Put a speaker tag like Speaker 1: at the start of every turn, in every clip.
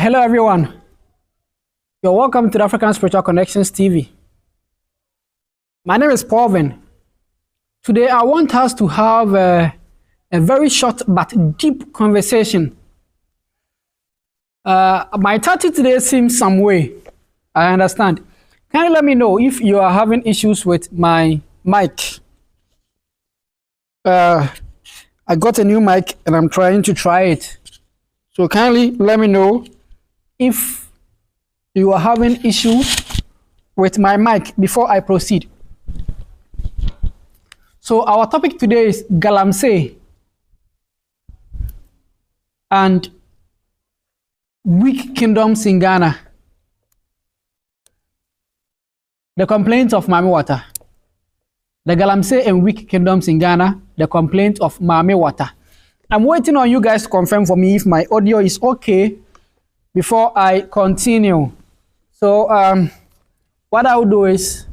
Speaker 1: Hello everyone. You're welcome to the African Spiritual Connections TV. My name is PaulVin. Today I want us to have a very short but deep conversation. My title today seems some way. I understand. Can you let me know if you are having issues with my mic? I got a new mic and I'm trying to try it. So kindly let me know if you are having issues with my mic before I proceed. So our topic today is Galamsey and weak kingdoms in Ghana. The complaints of Mami Wata. The Galamsey and weak kingdoms in Ghana. The complaint of Mami Wata. I'm waiting on you guys to confirm for me if my audio is okay before I continue. So what I'll do is,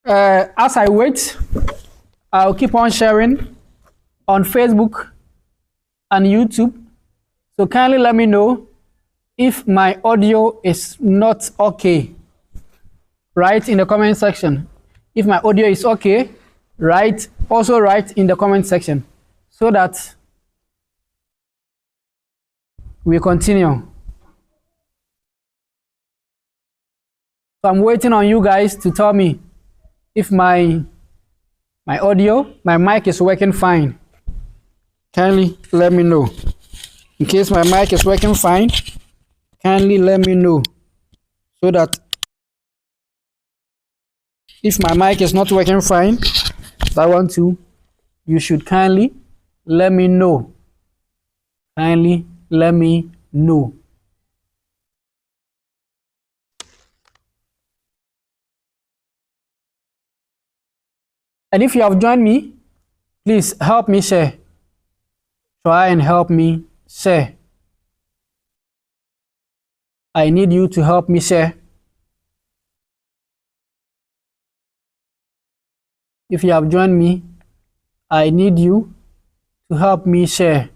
Speaker 1: as I wait, I'll keep on sharing on Facebook and YouTube. So kindly let me know if my audio is not okay. Write in the comment section. If my audio is okay, also write in the comment section so that we continue. So I'm waiting on you guys to tell me if my audio, my mic is working fine. Kindly let me know. In case my mic is working fine, kindly let me know so that if my mic is not working fine, you should kindly let me know. Kindly let me know. And if you have joined me, please help me share. Try and help me share. I need you to help me share. If you have joined me, I need you to help me share.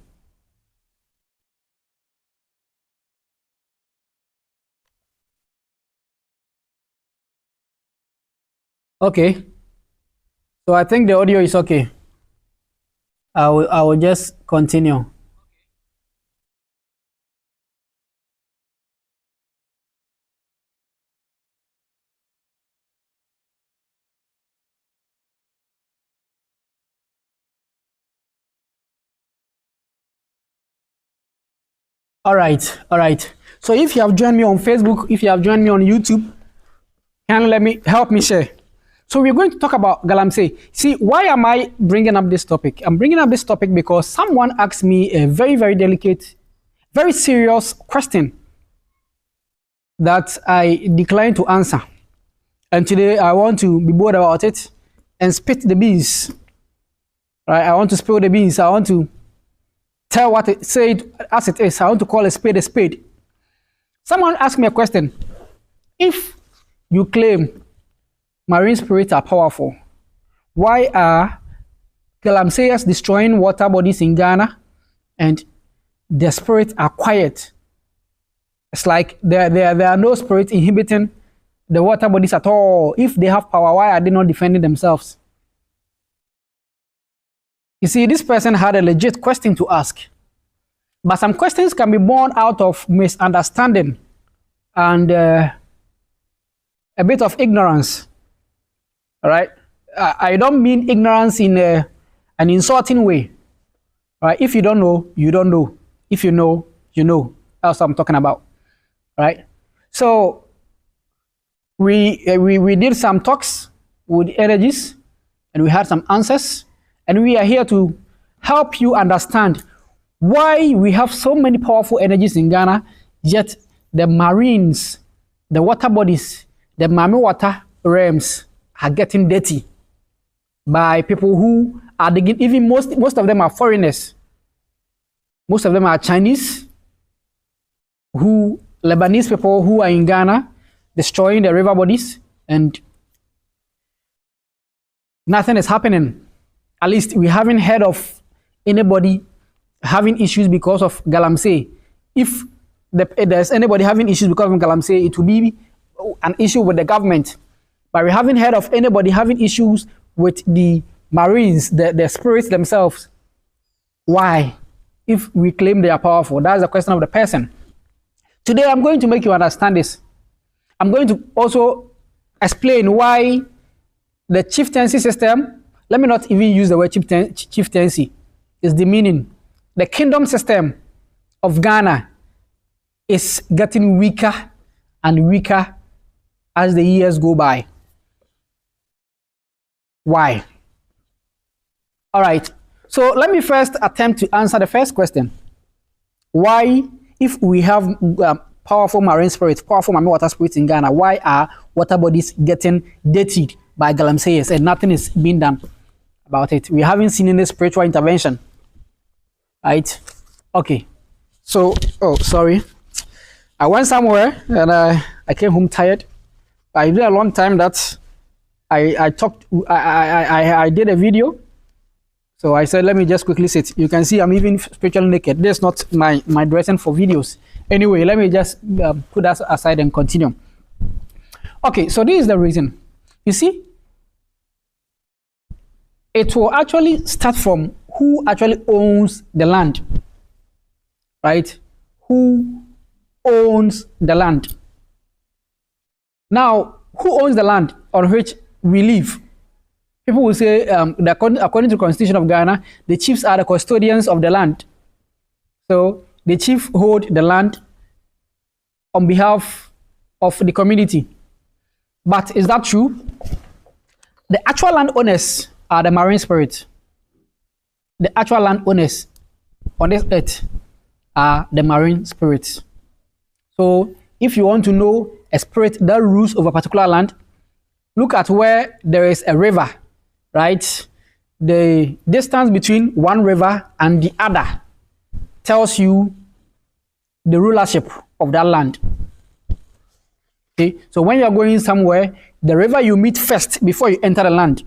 Speaker 1: Okay. So I think the audio is okay. I will just continue. All right. So if you have joined me on Facebook, if you have joined me on YouTube, help me share. So we're going to talk about Galamsey. See, why am I bringing up this topic? I'm bringing up this topic because someone asked me a very, very delicate, very serious question that I declined to answer. And today I want to be bold about it and spit the beans. Right? I want to spill the beans. I want to tell what it said as it is. I want to call a spade a spade. Someone asked me a question. If you claim marine spirits are powerful, why are Galamseyers destroying water bodies in Ghana and the spirits are quiet? It's like there are no spirits inhibiting the water bodies at all. If they have power, why are they not defending themselves? You see, this person had a legit question to ask. But some questions can be born out of misunderstanding and a bit of ignorance. All right? I don't mean ignorance in an insulting way. All right? If you don't know, you don't know. If you know, you know. That's what I'm talking about. All right? So we did some talks with energies and we had some answers. And we are here to help you understand why we have so many powerful energies in Ghana, yet the marines, the water bodies, the Mami Wata realms are getting dirty by people who are digging. Even most of them are foreigners. Most of them are Chinese, Lebanese people who are in Ghana, destroying the river bodies, and nothing is happening. At least we haven't heard of anybody having issues because of Galamsey if there's anybody having issues because of Galamsey, it will be an issue with the government. But we haven't heard of anybody having issues with the Marines, the spirits themselves. Why? If we claim they are powerful, that's the question of the person. Today, I'm going to make you understand this. I'm going to also explain why the chieftaincy system, let me not even use the word chieftaincy, is the meaning. The kingdom system of Ghana is getting weaker and weaker as the years go by. Why? All right. So let me first attempt to answer the first question. Why, if we have powerful marine spirits, powerful Mami Wata spirits in Ghana, why are water bodies getting dirtied by Galamseyers and nothing is being done about it? We haven't seen any spiritual intervention. Right? Okay. So, oh, sorry. I went somewhere and I came home tired. I did a long time that I did a video. So I said, let me just quickly sit. You can see I'm even spiritually naked. That's not my dressing for videos. Anyway, let me just put that aside and continue. Okay, so this is the reason. You see, it will actually start from who actually owns the land. Right? Who owns the land? Now, who owns the land on which we live? People will say, according to the Constitution of Ghana, the chiefs are the custodians of the land. So the chief hold the land on behalf of the community. But is that true? The actual landowners are the marine spirits. The actual landowners on this earth are the marine spirits. So if you want to know a spirit that rules over a particular land, look at where there is a river, right? The distance between one river and the other tells you the rulership of that land. Okay, so when you are going somewhere, the river you meet first before you enter the land,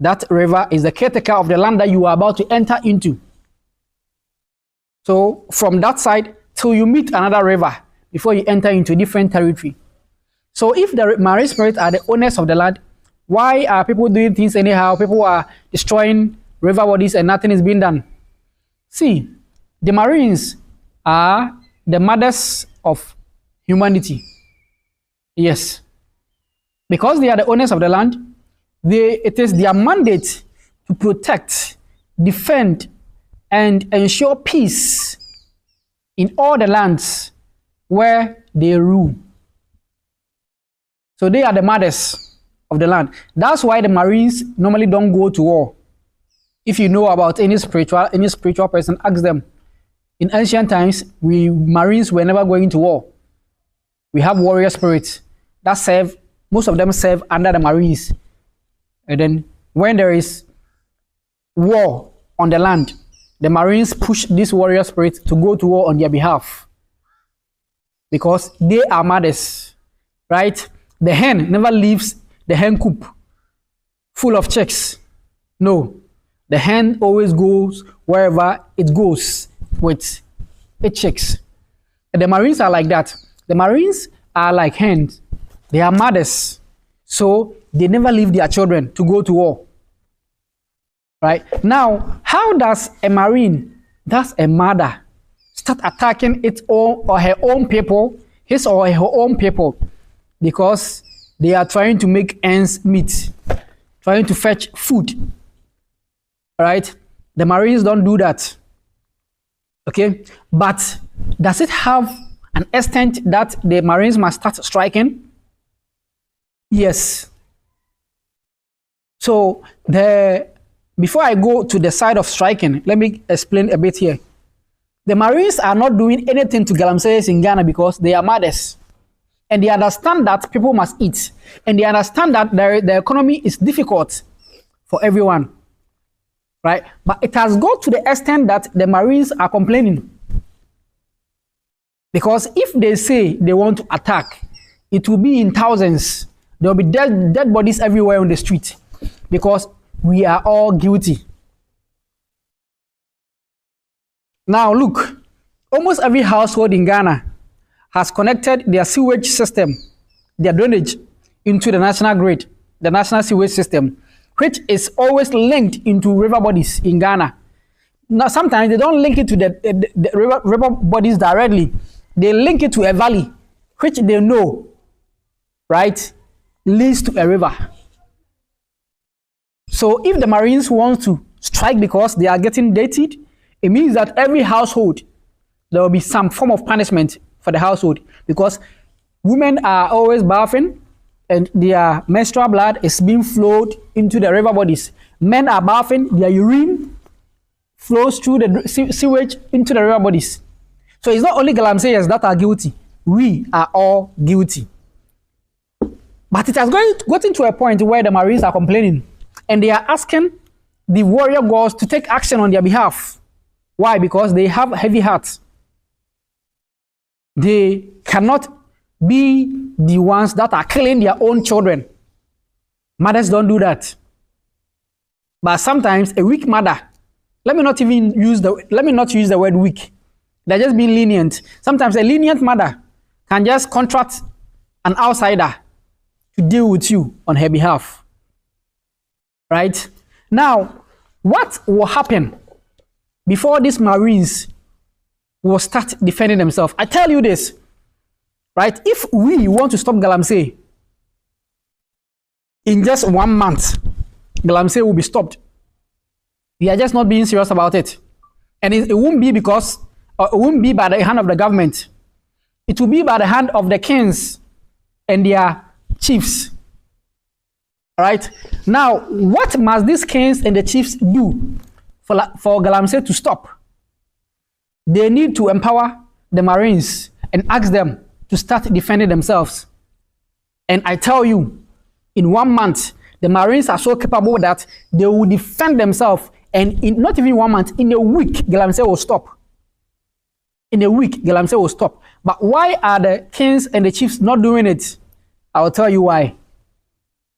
Speaker 1: that river is the caretaker of the land that you are about to enter into. So from that side till you meet another river before you enter into a different territory. So if the marine spirits are the owners of the land, why are people doing things anyhow? People are destroying river bodies and nothing is being done. See, the Marines are the mothers of humanity. Yes. Because they are the owners of the land, it is their mandate to protect, defend, and ensure peace in all the lands where they rule. So they are the mothers of the land. That's why the Marines normally don't go to war. If you know about any spiritual person, ask them. In ancient times, Marines were never going to war. We have warrior spirits that serve, most of them serve under the Marines. And then when there is war on the land, the Marines push these warrior spirits to go to war on their behalf. Because they are mothers, right? The hen never leaves the hen coop full of chicks. No, the hen always goes wherever it goes with its chicks. And the Marines are like that. The Marines are like hens. They are mothers. So they never leave their children to go to war. Right? Now, how does a Marine, that's a mother, start attacking its own or her own people, his or her own people? Because they are trying to make ends meet, trying to fetch food. Right? The Marines don't do that. Okay? But does it have an extent that the Marines must start striking? Yes. So before I go to the side of striking, let me explain a bit here. The Marines are not doing anything to Galamseyers in Ghana because they are mothers. And they understand that people must eat. And they understand that the economy is difficult for everyone. Right? But it has got to the extent that the Marines are complaining. Because if they say they want to attack, it will be in thousands. There will be dead bodies everywhere on the street. Because we are all guilty. Now look, Almost every household in Ghana has connected their sewage system, their drainage, into the national grid, the national sewage system, which is always linked into river bodies in Ghana. Now, sometimes they don't link it to the river bodies directly. They link it to a valley, which they know, right, leads to a river. So if the Marines want to strike because they are getting dated, it means that every household, there will be some form of punishment for the household, because women are always bathing and their menstrual blood is being flowed into the river bodies. Men are bathing, their urine flows through the sewage into the river bodies. So it's not only Galamseyers that are guilty. We are all guilty. But it has gotten to a point where the Marines are complaining and they are asking the warrior gods to take action on their behalf. Why? Because they have heavy hearts. They cannot be the ones that are killing their own children. Mothers don't do that. But sometimes a weak mother, let me not use the word weak. They're just being lenient. Sometimes a lenient mother can just contract an outsider to deal with you on her behalf. Right? Now, what will happen before these Marines will start defending themselves? I tell you this, right? If we want to stop Galamsey, in just 1 month, Galamsey will be stopped. We are just not being serious about it. And it won't be because, it won't be by the hand of the government. It will be by the hand of the kings and their chiefs. All right? Now, what must these kings and the chiefs do for Galamsey to stop? They need to empower the Marines and ask them to start defending themselves. And I tell you, in 1 month, the Marines are so capable that they will defend themselves. And in not even 1 month, in a week, Galamsey will stop. In a week, Galamsey will stop. But why are the kings and the chiefs not doing it? I will tell you why.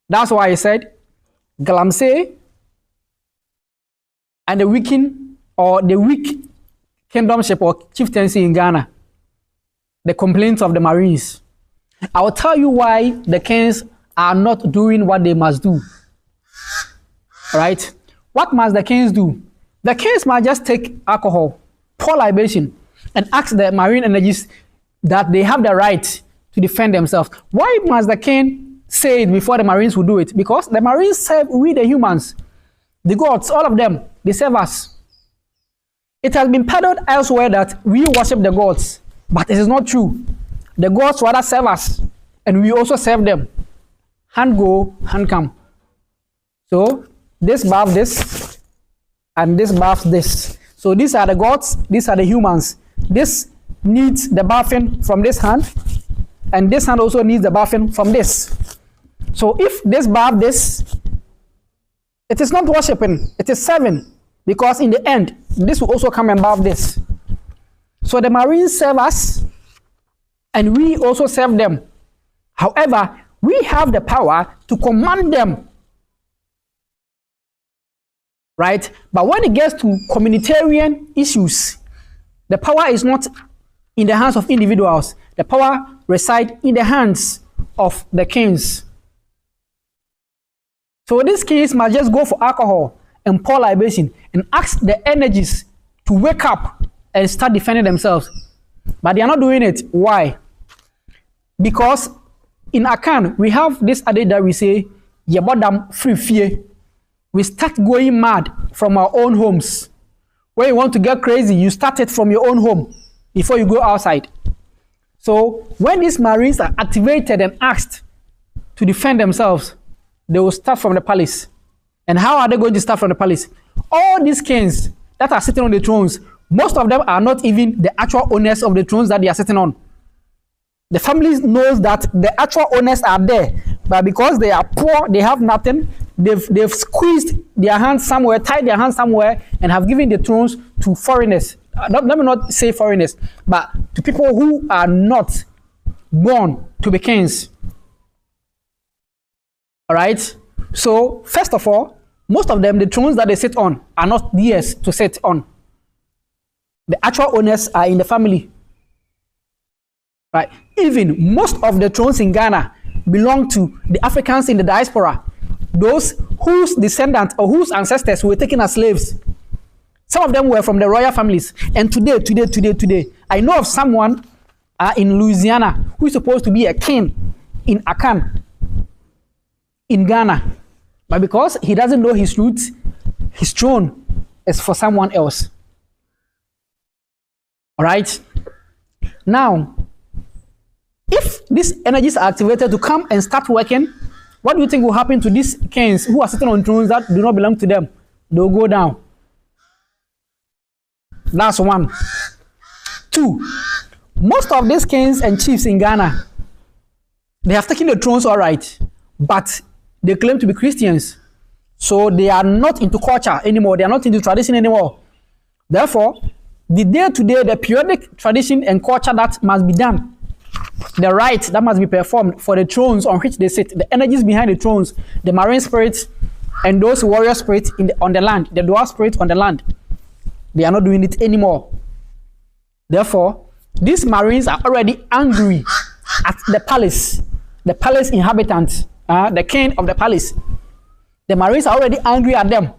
Speaker 1: That's why I said Galamsey and the weak kingdomship or chieftaincy in Ghana, the complaints of the Marines. I will tell you why the kings are not doing what they must do. Right? What must the kings do? The kings must just take alcohol, pour libation, and ask the marine energies that they have the right to defend themselves. Why must the king say it before the Marines will do it? Because the Marines serve we the humans. The gods, all of them, they serve us. It has been peddled elsewhere that we worship the gods, but it is not true. The gods rather serve us, and we also serve them. Hand go, hand come. So this bath this, and this bath this. So these are the gods, these are the humans. This needs the bathing from this hand, and this hand also needs the bathing from this. So if this bath this, it is not worshipping, it is serving, because in the end, this will also come and bath this. So the Marines serve us, and we also serve them. However, we have the power to command them. Right? But when it gets to communitarian issues, the power is not in the hands of individuals. The power resides in the hands of the kings. So these kings must just go for alcohol and pour libation and ask the energies to wake up and start defending themselves. But they are not doing it. Why? Because in Akan, we have this adage that we say, Yabodam free fear. We start going mad from our own homes. When you want to get crazy, you start it from your own home before you go outside. So when these Marines are activated and asked to defend themselves, they will start from the palace. And how are they going to start from the palace? All these kings that are sitting on the thrones, most of them are not even the actual owners of the thrones that they are sitting on. The families knows that the actual owners are there, but because they are poor, they have nothing, they've squeezed their hands somewhere, tied their hands somewhere, and have given the thrones to foreigners. Let me not say foreigners, but to people who are not born to be kings. All right? So, first of all, most of them, the thrones that they sit on are not theirs to sit on. The actual owners are in the family. Right? Even most of the thrones in Ghana belong to the Africans in the diaspora, those whose descendants or whose ancestors were taken as slaves. Some of them were from the royal families. And today, I know of someone in Louisiana who is supposed to be a king in Akan, in Ghana. But because he doesn't know his roots, his throne is for someone else. All right? Now, if these energies are activated to come and start working, what do you think will happen to these kings who are sitting on thrones that do not belong to them? They'll go down. That's one. Two, most of these kings and chiefs in Ghana, they have taken the thrones, all right, but they claim to be Christians. So they are not into culture anymore. They are not into tradition anymore. Therefore, the day-to-day, the periodic tradition and culture that must be done, the rites that must be performed for the thrones on which they sit, the energies behind the thrones, the marine spirits, and those warrior spirits on the land, the dwarf spirits on the land, they are not doing it anymore. Therefore, these marines are already angry at the palace inhabitants, the king of the palace. The marines are already angry at them.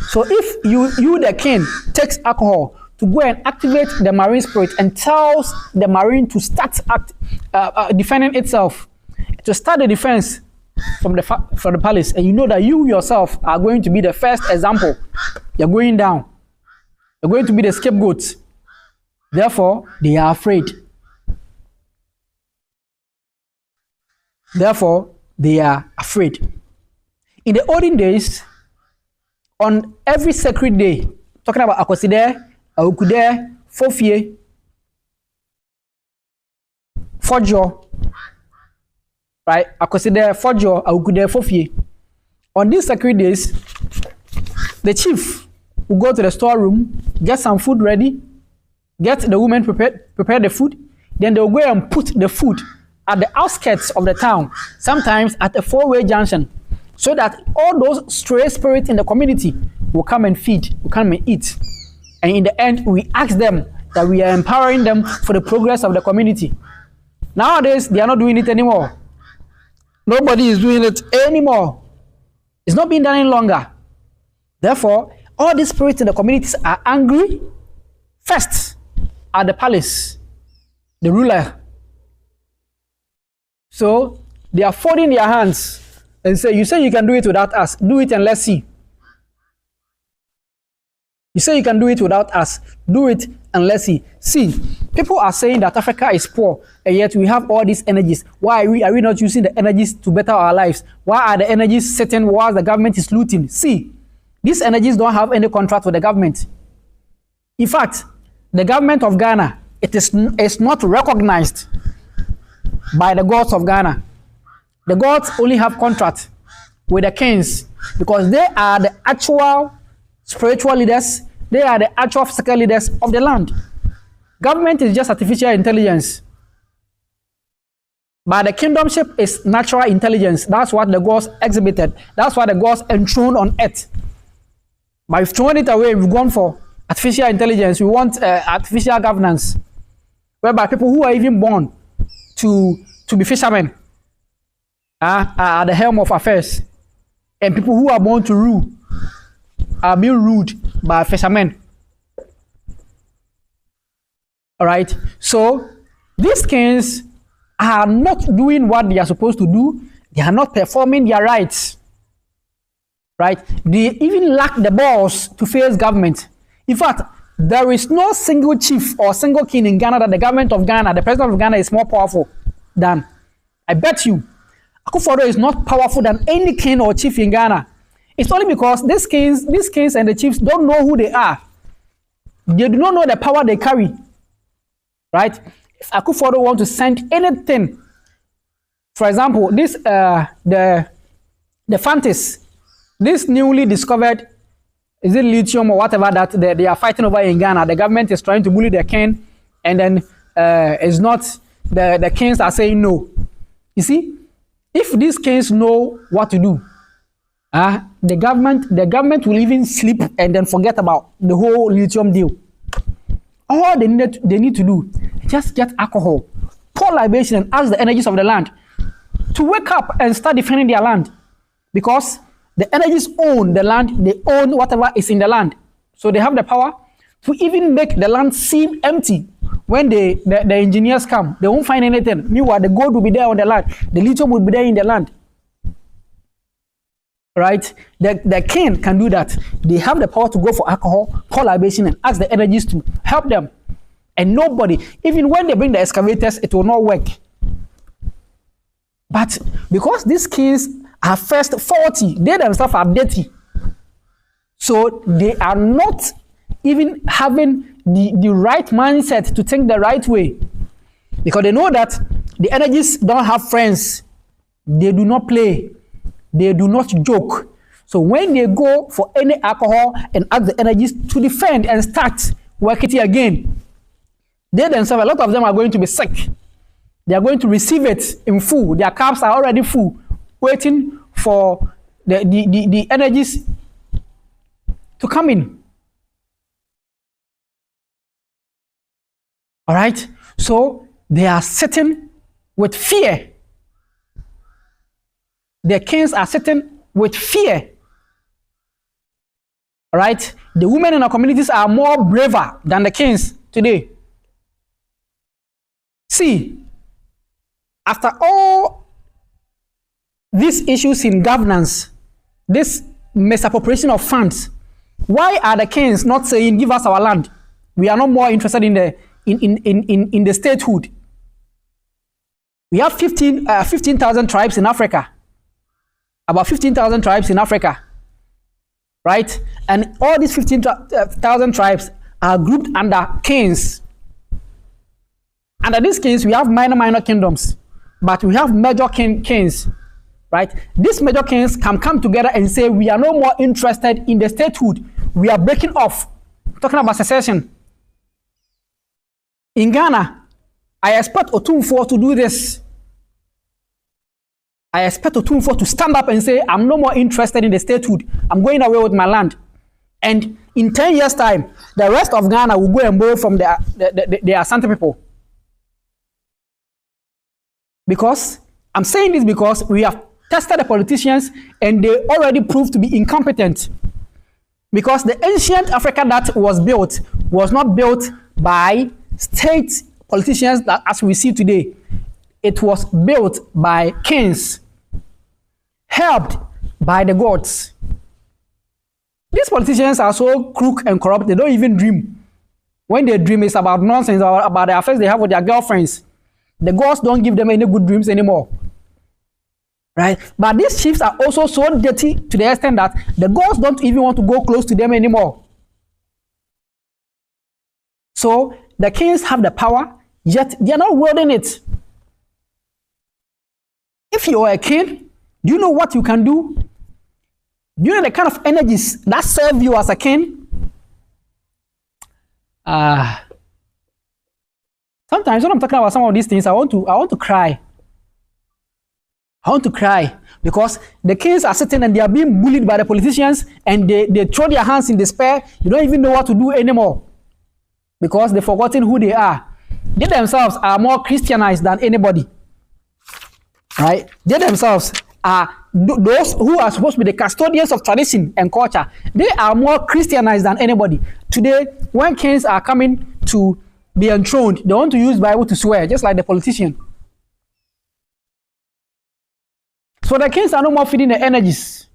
Speaker 1: So if you the king, takes alcohol to go and activate the marine spirit and tells the marine to start defending itself, to start the defense from the palace, and you know that you yourself are going to be the first example, you're going down, you're going to be the scapegoat. Therefore, they are afraid. Therefore, they are afraid. In the olden days, on every sacred day, talking about Akoside, Awukude, Fofie, Fojo, right? Akoside, Fojo, Awukude, Fofie. On these sacred days, the chief will go to the storeroom, get some food ready, get the women prepare the food, then they'll go and put the food at the outskirts of the town, sometimes at a four-way junction, so that all those stray spirits in the community will come and feed, will come and eat. And in the end, we ask them that we are empowering them for the progress of the community. Nowadays, they are not doing it anymore. Nobody is doing it anymore. It's not being done any longer. Therefore, all these spirits in the communities are angry first at the palace, the ruler. So they are folding their hands and say, you say you can do it without us, do it and let's see. You say you can do it without us, do it and let's see. See, people are saying that Africa is poor, and yet we have all these energies. Why are we not using the energies to better our lives? Why are the energies sitting while the government is looting? See, these energies don't have any contract with the government. In fact, the government of Ghana, it's not recognized by the gods of Ghana. The gods only have contract with the kings because they are the actual spiritual leaders. They are the actual physical leaders of the land. Government is just artificial intelligence. But the kingdomship is natural intelligence. That's what the gods exhibited. That's what the gods enthroned on earth. But we've thrown it away. We've gone for artificial intelligence. We want artificial governance, whereby people who are even born to be fishermen are at the helm of affairs, and people who are born to rule are being ruled by fishermen. All right. So these kings are not doing what they are supposed to do. They are not performing their rights. Right? They even lack the balls to face government. In fact, there is no single chief or single king in Ghana that the government of Ghana, the president of Ghana, is more powerful than. I bet you, Akufo-Addo is not powerful than any king or chief in Ghana. It's only because these kings and the chiefs don't know who they are. They do not know the power they carry. Right? If Akufo-Addo want to send anything, for example, this the Fantis, this newly discovered, is it lithium or whatever that they are fighting over in Ghana? The government is trying to bully the king, and then it's not the kings are saying no. You see, if these kings know what to do, the government will even sleep and then forget about the whole lithium deal. All they need to do, just get alcohol, pour libation, and ask the energies of the land to wake up and start defending their land, because the energies own the land. They own whatever is in the land, so they have the power to even make the land seem empty. When the engineers come, they won't find anything. Meanwhile, the gold will be there on the land, the lithium will be there in the land. Right? The king can do that. They have the power to go for alcohol, pour libation, and ask the energies to help them. And nobody, even when they bring the excavators, it will not work. But because these kings are first 40, they themselves are dirty. So they are not even having the right mindset to think the right way. Because they know that the energies don't have friends. They do not play. They do not joke. So when they go for any alcohol and ask the energies to defend and start working again, they themselves, a lot of them are going to be sick. They are going to receive it in full. Their cups are already full, waiting for the energies to come in. All right? So they are sitting with fear. The kings are sitting with fear. All right? The women in our communities are more braver than the kings today. See, after all these issues in governance, this misappropriation of funds, why are the kings not saying, give us our land? We are not more interested in the statehood. We have 15,000 tribes in Africa. About 15,000 tribes in Africa, right? And all these 15,000 tribes are grouped under kings. Under these kings, we have minor kingdoms, but we have major kings, right? These major kings can come together and say, we are no more interested in the statehood. We are breaking off. We're talking about secession. In Ghana, I expect Otumfuo to do this. I expect Otumfuo to stand up and say, I'm no more interested in the statehood. I'm going away with my land. And in 10 years' time, the rest of Ghana will go and borrow from the Asante people. Because, I'm saying this because we have tested the politicians and they already proved to be incompetent. Because the ancient Africa that was built was not built by state politicians that as we see today. It was built by kings, helped by the gods. These politicians are so crook and corrupt, they don't even dream. When they dream, it's about nonsense, about the affairs they have with their girlfriends. The gods don't give them any good dreams anymore. Right? But these chiefs are also so dirty to the extent that the gods don't even want to go close to them anymore. So the kings have the power, yet they are not wielding it. If you are a king, do you know what you can do? Do you know the kind of energies that serve you as a king? Sometimes when I'm talking about some of these things, I want to cry. I want to cry because the kings are sitting and they are being bullied by the politicians and they throw their hands in despair. They don't even know what to do anymore because they've forgotten who they are. They themselves are more Christianized than anybody. Right? They themselves are those who are supposed to be the custodians of tradition and culture. They are more Christianized than anybody. Today, when kings are coming to be enthroned, they want to use the Bible to swear, just like the politician. So the kings are no more feeding the energies.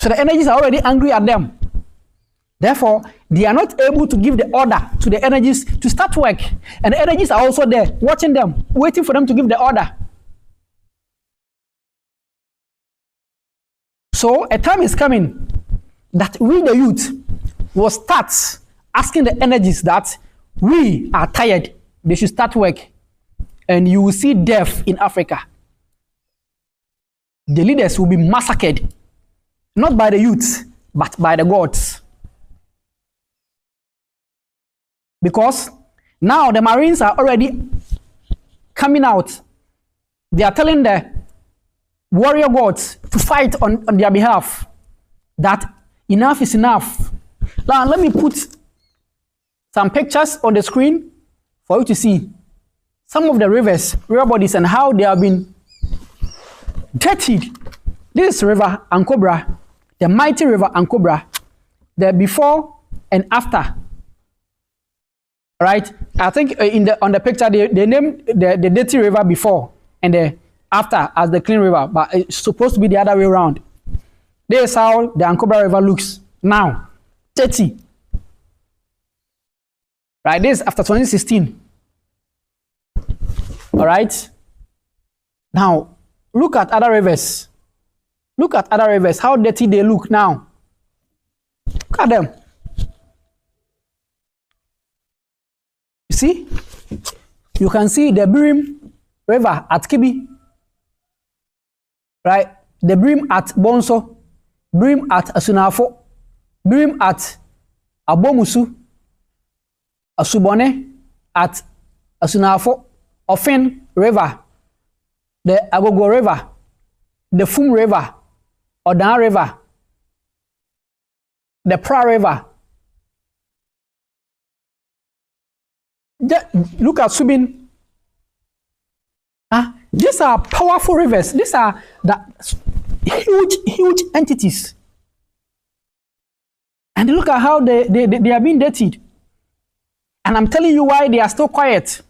Speaker 1: So the energies are already angry at them. Therefore, they are not able to give the order to the energies to start work. And the energies are also there, watching them, waiting for them to give the order. So a time is coming that we, the youth, will start asking the energies that we are tired, they should start work. And you will see death in Africa. The leaders will be massacred, not by the youths, but by the gods. Because now the Marines are already coming out. They are telling the warrior gods to fight on their behalf. That enough is enough. Now, let me put some pictures on the screen for you to see some of the rivers, river bodies, and how they have been dirtied. This is River Ankobra, the mighty River Ankobra, the before and after. All right, I think on the picture they named the dirty river before and the after as the clean river, but it's supposed to be the other way around. This is how the Ankobra River looks now, 30. Right, this is after 2016. All right. Now, look at other rivers. Look at other rivers, how dirty they look now. Look at them. You see? You can see the Brim River at Kibi. Right? The Brim at Bonso. Brim at Asunafo. Brim at Abomusu. Asubone at Asunafo. Ofen River. The Agogo River. The Fum River. Odan River. The Pra River. Look at Subin. These are powerful rivers. These are the huge entities. And look at how they are being dirtied. And I'm telling you why they are still quiet.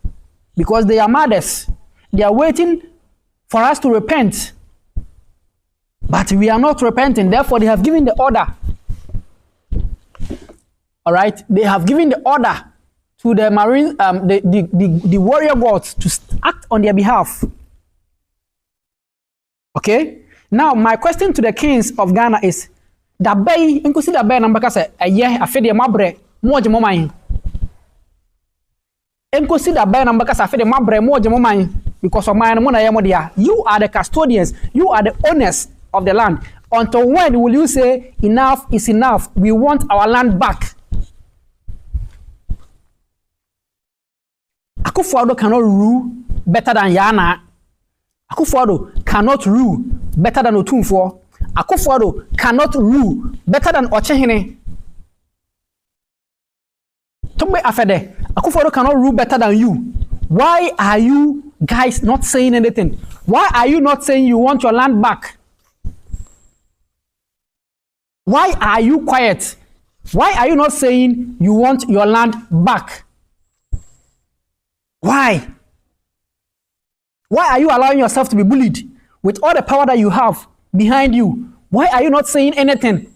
Speaker 1: Because they are mothers. They are waiting for us to repent. But we are not repenting. Therefore, they have given the order. All right? They have given the order to the marine, the warrior gods to act on their behalf. Okay? Now, my question to the kings of Ghana is, the bay, you see the bay number say, a year, a fede mabre, more jemomine. You see the bay number say, fede mabre, more jemomine, because of mine, you are the custodians, you are the owners of the land. Until when will you say, enough is enough? We want our land back. Akufo-Addo cannot rule better than Yana. Akufo-Addo cannot rule better than Otumfuo. Akufo-Addo cannot rule better than Ochehene. Tombe Afede, Akufo-Addo cannot rule better than you. Why are you guys not saying anything? Why are you not saying you want your land back? Why are you quiet? Why are you not saying you want your land back? Why? Why are you allowing yourself to be bullied with all the power that you have behind you? Why are you not saying anything?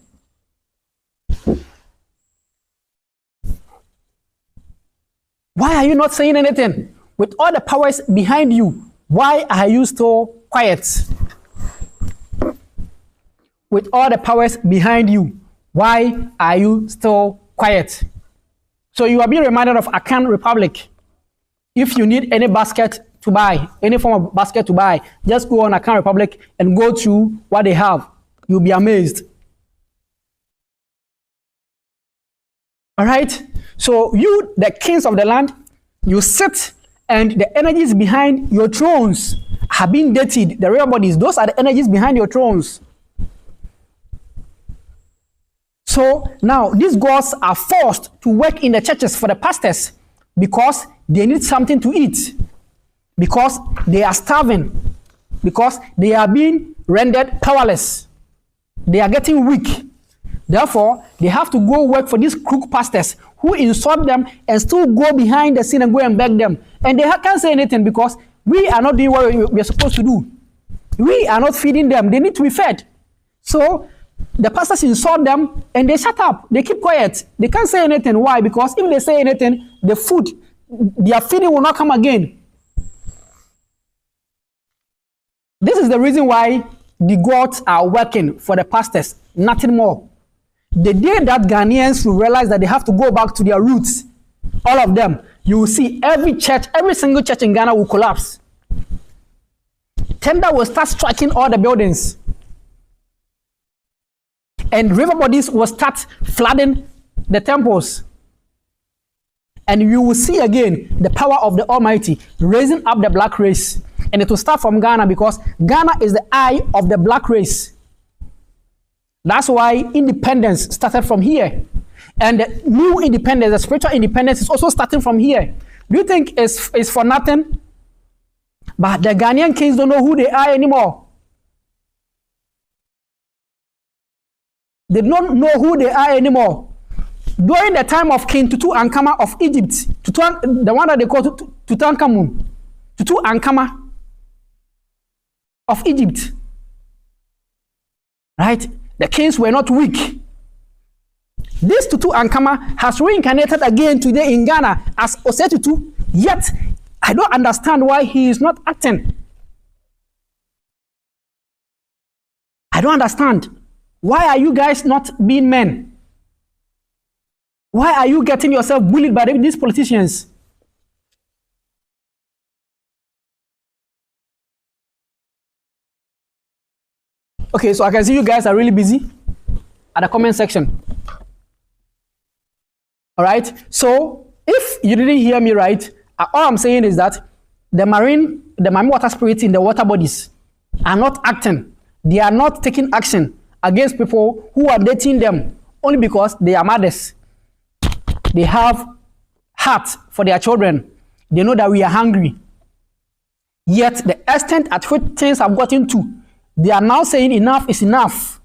Speaker 1: Why are you not saying anything? With all the powers behind you, why are you still quiet? With all the powers behind you, why are you still quiet? So you are being reminded of Akan Republic. If you need any basket to buy, any form of basket to buy, just go on Akan Republic and go through what they have. You'll be amazed. All right? So you, the kings of the land, you sit and the energies behind your thrones have been dirtied. The real bodies, those are the energies behind your thrones. So now these gods are forced to work in the churches for the pastors because they need something to eat, because they are starving, because they are being rendered powerless. They are getting weak. Therefore, they have to go work for these crook pastors who insult them and still go behind the scene and go and beg them. And they can't say anything because we are not doing what we are supposed to do. We are not feeding them. They need to be fed. So the pastors insult them and they shut up. They keep quiet. They can't say anything. Why? Because if they say anything, the food, their feeding will not come again. This is the reason why the gods are working for the pastors, nothing more. The day that Ghanaians will realize that they have to go back to their roots, all of them, you will see every church, every single church in Ghana will collapse. Tender will start striking all the buildings. And river bodies will start flooding the temples. And you will see again the power of the Almighty raising up the black race. And it will start from Ghana, because Ghana is the eye of the black race. That's why independence started from here. And the new independence, the spiritual independence, is also starting from here. Do you think it's for nothing? But the Ghanaian kings don't know who they are anymore. They don't know who they are anymore. During the time of King Tutu Ankama of Egypt, the one that they call Tutankhamun, Tutu Ankama of Egypt, right? The kings were not weak. This Tutu Ankama has reincarnated again today in Ghana as Ose Tutu, yet I don't understand why he is not acting. I don't understand. Why are you guys not being men? Why are you getting yourself bullied by these politicians? Okay, so I can see you guys are really busy at the comment section. All right, so if you didn't hear me right, all I'm saying is that the Mami Wata spirits in the water bodies are not acting. They are not taking action against people who are dating them only because they are mothers. They have heart for their children. They know that we are hungry. Yet the extent at which things have gotten to, they are now saying enough is enough.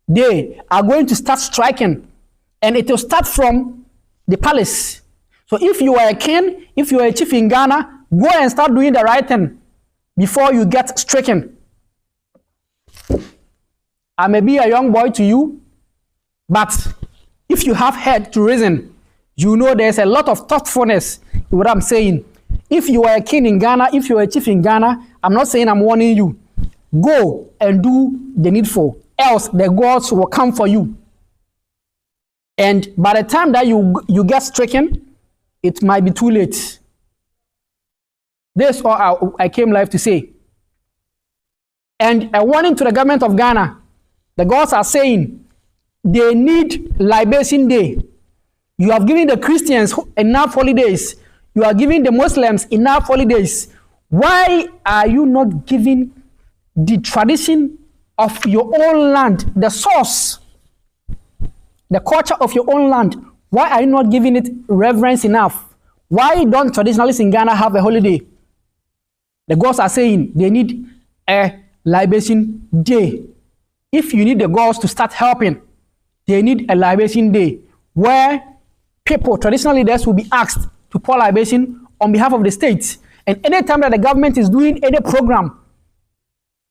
Speaker 1: They are going to start striking, and it will start from the palace. So if you are a king, if you are a chief in Ghana, go and start doing the right thing before you get stricken. I may be a young boy to you, but if you have head to reason, you know there's a lot of thoughtfulness in what I'm saying. If you are a king in Ghana, if you are a chief in Ghana, I'm not saying I'm warning you. Go and do the needful, else the gods will come for you. And by the time that you get stricken, it might be too late. This is all I came live to say. And a warning to the government of Ghana. The gods are saying they need libation day. You have given the Christians enough holidays. You are giving the Muslims enough holidays. Why are you not giving the tradition of your own land, the source, the culture of your own land? Why are you not giving it reverence enough? Why don't traditionalists in Ghana have a holiday? The gods are saying they need a libation day. If you need the gods to start helping, they need a libation day where people, traditional leaders, will be asked to pour libation on behalf of the state. And anytime that the government is doing any program,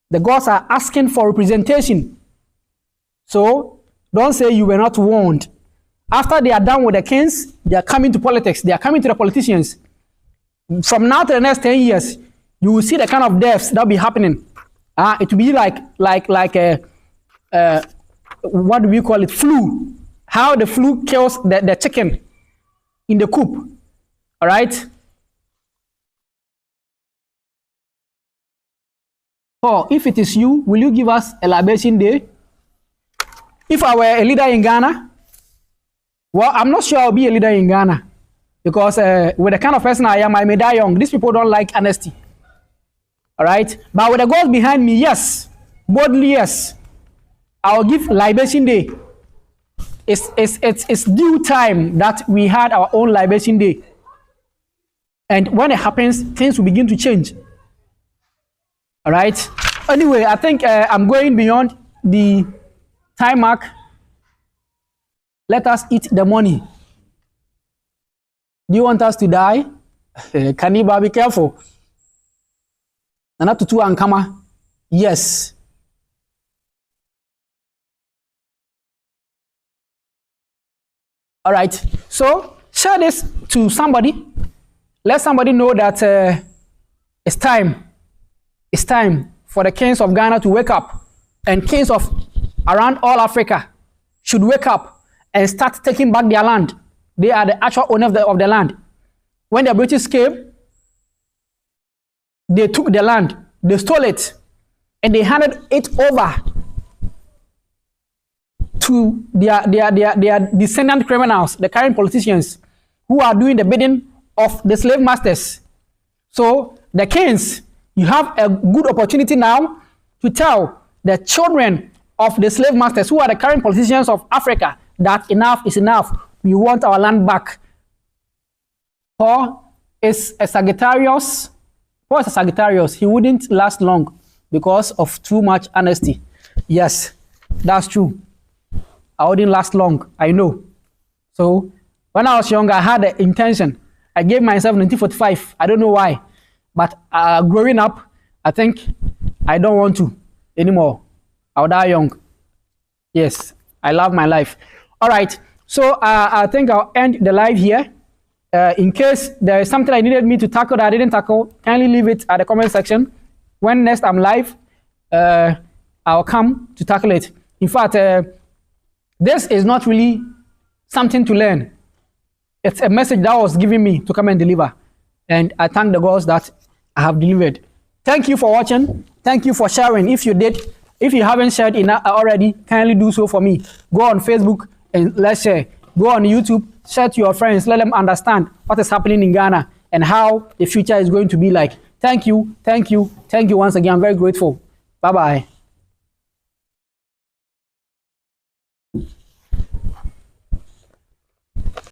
Speaker 1: the gods are asking for representation. So don't say you were not warned. After they are done with the kings, they are coming to politics. They are coming to the politicians. From now to the next 10 years, you will see the kind of deaths that will be happening. It will be like a what do we call it? Flu. How the flu kills the chicken in the coop. All right. Oh, if it is you, will you give us a libation day? If I were a leader in Ghana, well, I'm not sure I'll be a leader in Ghana, because with the kind of person I am, I may die young. These people don't like honesty. All right. But with the goals behind me, yes, boldly, yes, I'll give libation day. It's due time that we had our own libation day. And when it happens, things will begin to change. All right. Anyway, I think I'm going beyond the time mark. Let us eat the money. Do you want us to die? Kaniba, be careful. Nana Tutu Ankama. Yes. All right. So share this to somebody. Let somebody know that it's time. It's time for the kings of Ghana to wake up, and kings of around all Africa should wake up and start taking back their land. They are the actual owners of the land. When the British came, they took the land, they stole it, and they handed it over to their descendant criminals, the current politicians, who are doing the bidding of the slave masters. So the kings, you have a good opportunity now to tell the children of the slave masters, who are the current politicians of Africa, that enough is enough. We want our land back. Paul is a Sagittarius. Paul is a Sagittarius. He wouldn't last long because of too much honesty. Yes, that's true. I wouldn't last long, I know. So when I was young, I had the intention. I gave myself 1945. I don't know why. But growing up, I think I don't want to anymore. I'll die young. Yes, I love my life. All right. So I think I'll end the live here. In case there is something I needed me to tackle that I didn't tackle, kindly leave it at the comment section. When next I'm live, I'll come to tackle it. In fact, this is not really something to learn. It's a message that was given me to come and deliver. And I thank the gods that I have delivered. Thank you for watching. Thank you for sharing. If you did, if you haven't shared enough already, kindly do so for me. Go on Facebook and let's share. Go on YouTube, share to your friends. Let them understand what is happening in Ghana and how the future is going to be like. Thank you. Thank you. Thank you once again. I'm very grateful. Bye-bye.